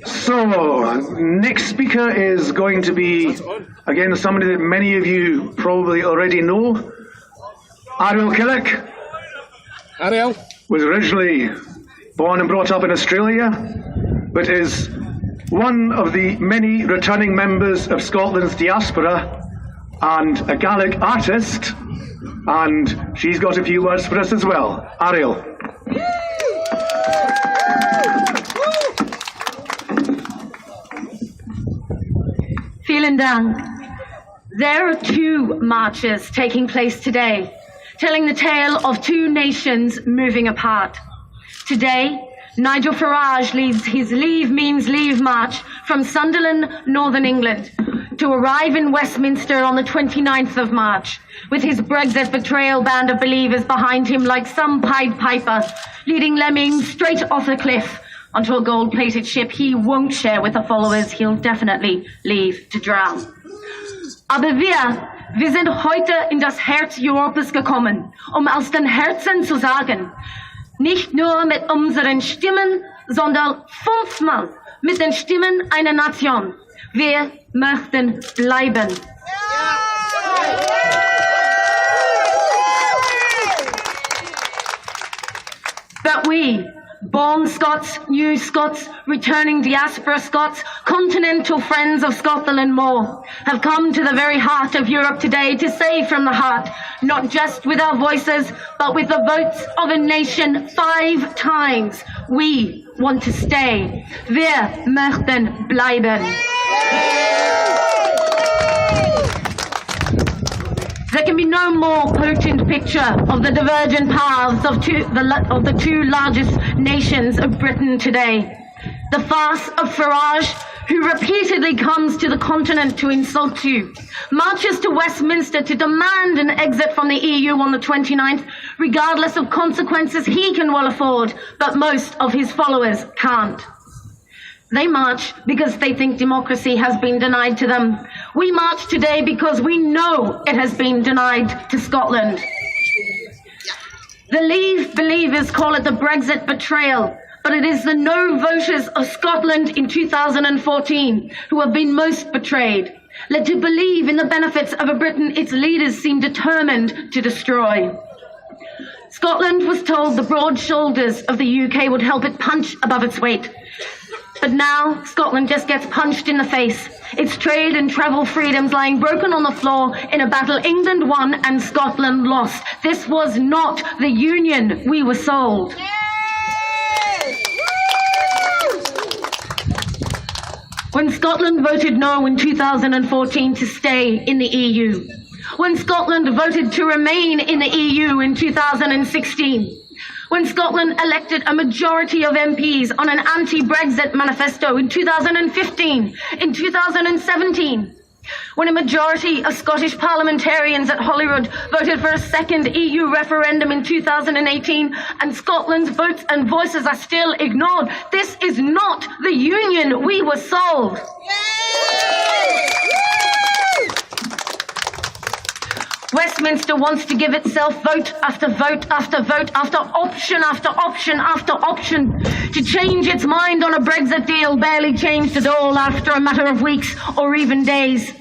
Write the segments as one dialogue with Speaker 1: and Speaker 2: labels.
Speaker 1: So, next speaker is going to be, again, somebody that many of you probably already know. Ariel Killick.
Speaker 2: Ariel
Speaker 1: was originally born and brought up in Australia, but is one of the many returning members of Scotland's diaspora and a Gaelic artist, and she's got a few words for us as well. Ariel.
Speaker 3: Vielen Dank. There are two marches taking place today, telling the tale of two nations moving apart. Today, Nigel Farage leads his Leave Means Leave march from Sunderland, Northern England, to arrive in Westminster on the 29th of March, with his Brexit betrayal band of believers behind him like some Pied Piper, leading lemmings straight off the cliff onto a gold-plated ship he won't share with the followers he'll definitely leave to drown. Aber wir sind heute in das Herz Europas gekommen, aus den Herzen zu sagen, nicht nur mit unseren Stimmen, sondern fünfmal mit den Stimmen einer Nation. Wir möchten bleiben. But we, born Scots, new Scots, returning diaspora Scots, continental friends of Scotland and more, have come to the very heart of Europe today to say from the heart, not just with our voices, but with the votes of a nation 5 times, we want to stay. Wir möchten bleiben. There can be no more potent picture of the divergent paths of the two largest nations of Britain today. The farce of Farage, who repeatedly comes to the continent to insult you, marches to Westminster to demand an exit from the EU on the 29th, regardless of consequences he can well afford, but most of his followers can't. They march because they think democracy has been denied to them. We march today because we know it has been denied to Scotland. The Leave believers call it the Brexit betrayal, but it is the no voters of Scotland in 2014 who have been most betrayed, led to believe in the benefits of a Britain its leaders seem determined to destroy. Scotland was told the broad shoulders of the UK would help it punch above its weight. But now, Scotland just gets punched in the face. Its trade and travel freedoms lying broken on the floor in a battle England won and Scotland lost. This was not the union we were sold. When Scotland voted no in 2014 to stay in the EU, when Scotland voted to remain in the EU in 2016, when Scotland elected a majority of MPs on an anti-Brexit manifesto in 2015, in 2017, when a majority of Scottish parliamentarians at Holyrood voted for a second EU referendum in 2018, and Scotland's votes and voices are still ignored. This is not the union we were sold. Westminster wants to give itself vote after vote after vote after option after option after option to change its mind on a Brexit deal barely changed at all after a matter of weeks or even days.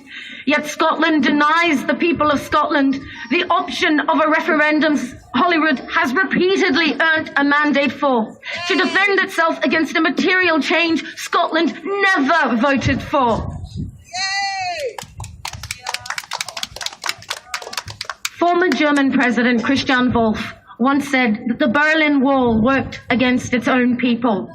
Speaker 3: Yet Scotland denies the people of Scotland the option of a referendum Holyrood has repeatedly earned a mandate for, to defend itself against a material change Scotland never voted for. Former German President Christian Wolff once said that the Berlin Wall worked against its own people.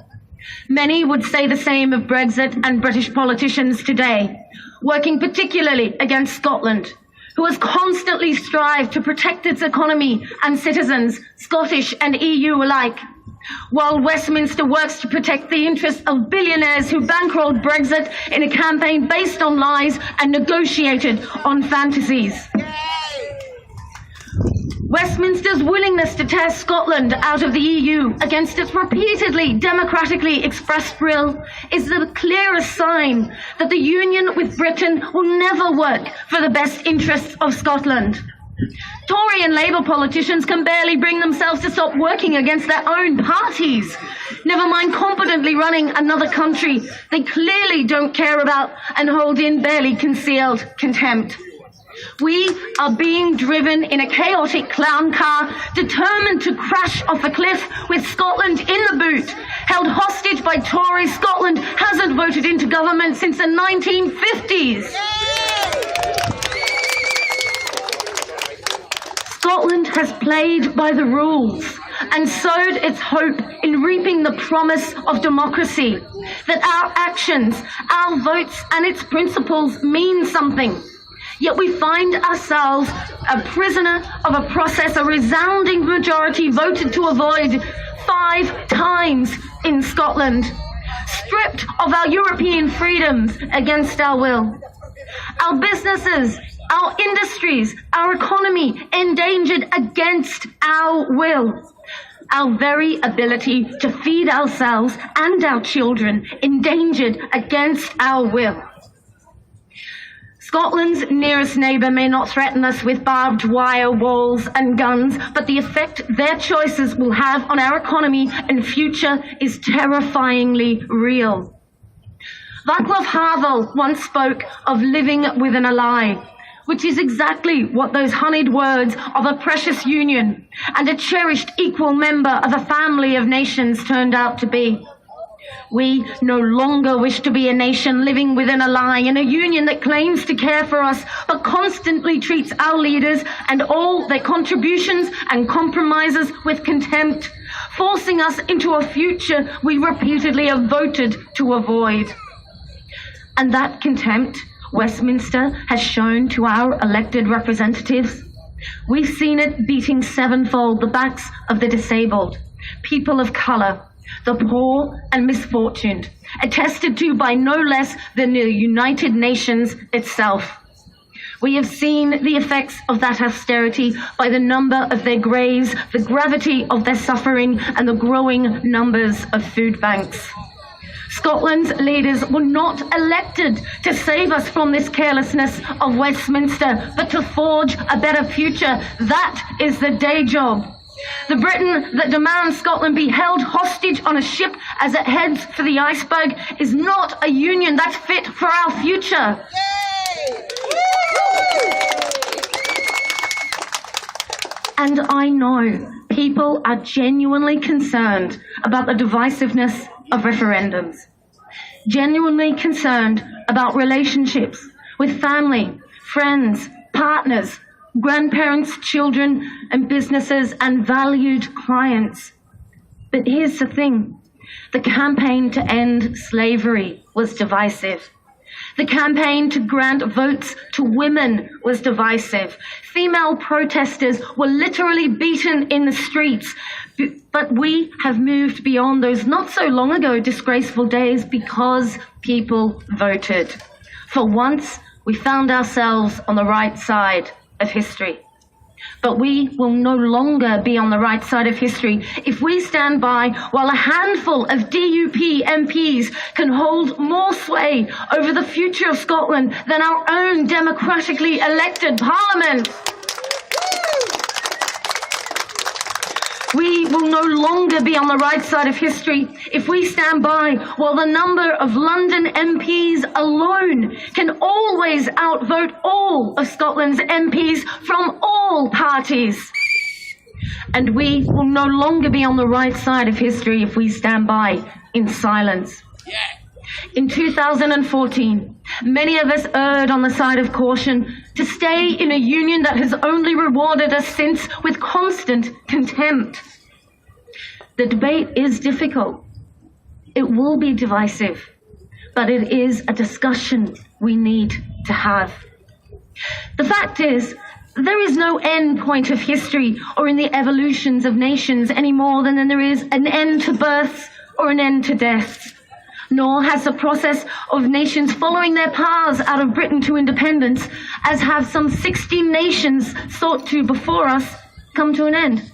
Speaker 3: Many would say the same of Brexit and British politicians today, working particularly against Scotland, who has constantly strived to protect its economy and citizens, Scottish and EU alike, while Westminster works to protect the interests of billionaires who bankrolled Brexit in a campaign based on lies and negotiated on fantasies. Westminster's willingness to tear Scotland out of the EU against its repeatedly democratically expressed will is the clearest sign that the union with Britain will never work for the best interests of Scotland. Tory and Labour politicians can barely bring themselves to stop working against their own parties. Never mind competently running another country they clearly don't care about and hold in barely concealed contempt. We are being driven in a chaotic clown car, determined to crash off a cliff with Scotland in the boot. Held hostage by Tories, Scotland hasn't voted into government since the 1950s. Scotland has played by the rules and sowed its hope in reaping the promise of democracy, that our actions, our votes and its principles mean something. Yet we find ourselves a prisoner of a process a resounding majority voted to avoid 5 times in Scotland, stripped of our European freedoms against our will. Our businesses, our industries, our economy endangered against our will. Our very ability to feed ourselves and our children endangered against our will. Scotland's nearest neighbour may not threaten us with barbed wire walls and guns, but the effect their choices will have on our economy and future is terrifyingly real. Václav Havel once spoke of living within a lie, which is exactly what those honeyed words of a precious union and a cherished equal member of a family of nations turned out to be. We no longer wish to be a nation living within a lie, in a union that claims to care for us, but constantly treats our leaders and all their contributions and compromises with contempt, forcing us into a future we repeatedly have voted to avoid. And that contempt Westminster has shown to our elected representatives. We've seen it beating sevenfold the backs of the disabled, people of colour, the poor and misfortuned, attested to by no less than the United Nations itself. We have seen the effects of that austerity by the number of their graves, the gravity of their suffering, and the growing numbers of food banks. Scotland's leaders were not elected to save us from this carelessness of Westminster, but to forge a better future. That is the day job. The Britain that demands Scotland be held hostage on a ship as it heads for the iceberg is not a union that's fit for our future. And I know people are genuinely concerned about the divisiveness of referendums, genuinely concerned about relationships with family, friends, partners, grandparents, children, and businesses, and valued clients. But here's the thing. The campaign to end slavery was divisive. The campaign to grant votes to women was divisive. Female protesters were literally beaten in the streets. But we have moved beyond those not so long ago disgraceful days because people voted. For once, we found ourselves on the right side of history. But we will no longer be on the right side of history if we stand by while a handful of DUP MPs can hold more sway over the future of Scotland than our own democratically elected Parliament. We will no longer be on the right side of history if we stand by while the number of London MPs alone can always outvote all of Scotland's MPs from all parties. And we will no longer be on the right side of history if we stand by in silence. In 2014, many of us erred on the side of caution to stay in a union that has only rewarded us since with constant contempt. The debate is difficult. It will be divisive, but it is a discussion we need to have. The fact is, there is no end point of history or in the evolutions of nations any more than there is an end to births or an end to deaths. Nor has the process of nations following their paths out of Britain to independence, as have some 60 nations sought to before us, come to an end.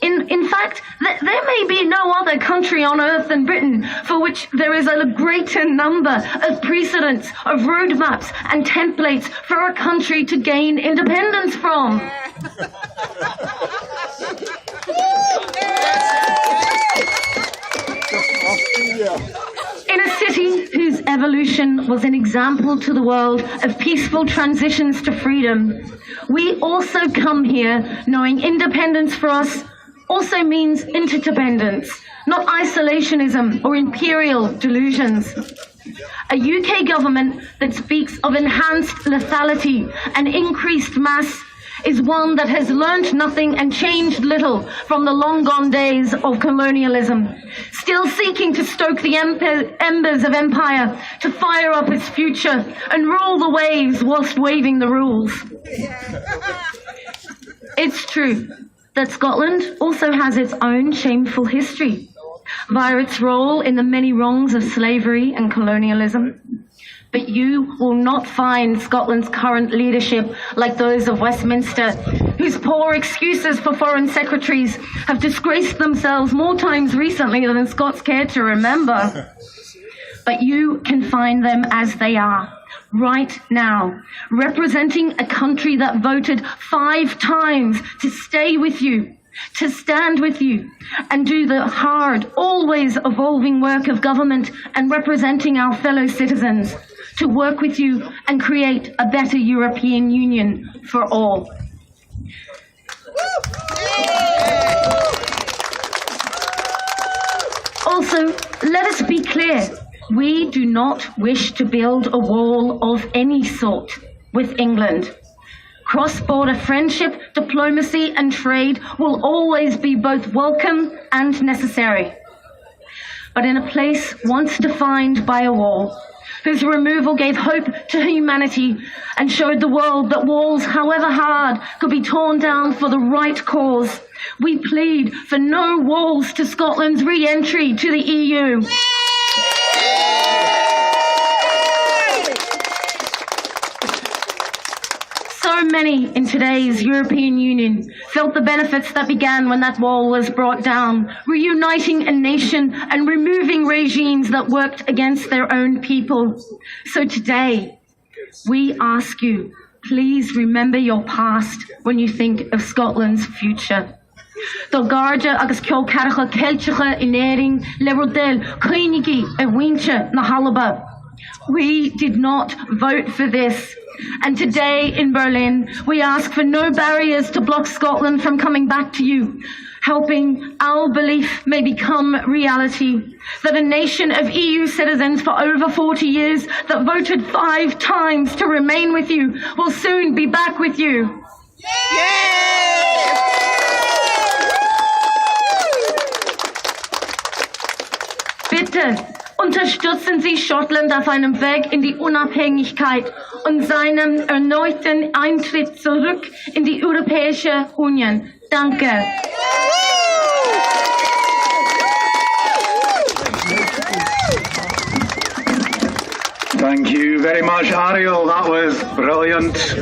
Speaker 3: In fact, there may be no other country on earth than Britain for which there is a greater number of precedents, of roadmaps and templates for a country to gain independence from. In a city whose evolution was an example to the world of peaceful transitions to freedom, we also come here knowing independence for us also means interdependence, not isolationism or imperial delusions. A UK government that speaks of enhanced lethality and increased mass is one that has learnt nothing and changed little from the long-gone days of colonialism, still seeking to stoke the embers of empire, to fire up its future and rule the waves whilst waving the rules. It's true that Scotland also has its own shameful history via its role in the many wrongs of slavery and colonialism. But you will not find Scotland's current leadership like those of Westminster, whose poor excuses for foreign secretaries have disgraced themselves more times recently than Scots care to remember. But you can find them as they are, right now, representing a country that voted 5 times to stay with you, to stand with you, and do the hard, always evolving work of government and representing our fellow citizens, to work with you and create a better European Union for all. Also, let us be clear, we do not wish to build a wall of any sort with England. Cross-border friendship, diplomacy and trade will always be both welcome and necessary. But in a place once defined by a wall, whose removal gave hope to humanity and showed the world that walls, however hard, could be torn down for the right cause, we plead for no walls to Scotland's re-entry to the EU. So many in today's European Union felt the benefits that began when that wall was brought down, reuniting a nation and removing regimes that worked against their own people. So today, we ask you, please remember your past when you think of Scotland's future. Dolgarja agus ceolcaracha Celticha inéring le rodel Coinigi a Wincha na Halaba. We did not vote for this. And today in Berlin, we ask for no barriers to block Scotland from coming back to you, helping our belief may become reality, that a nation of EU citizens for over 40 years that voted 5 times to remain with you will soon be back with you. Bitte, unterstützen Sie Schottland auf einem Weg in die Unabhängigkeit und seinem erneuten Eintritt zurück in die Europäische Union. Danke.
Speaker 1: Thank you very much, Ariel. That was brilliant.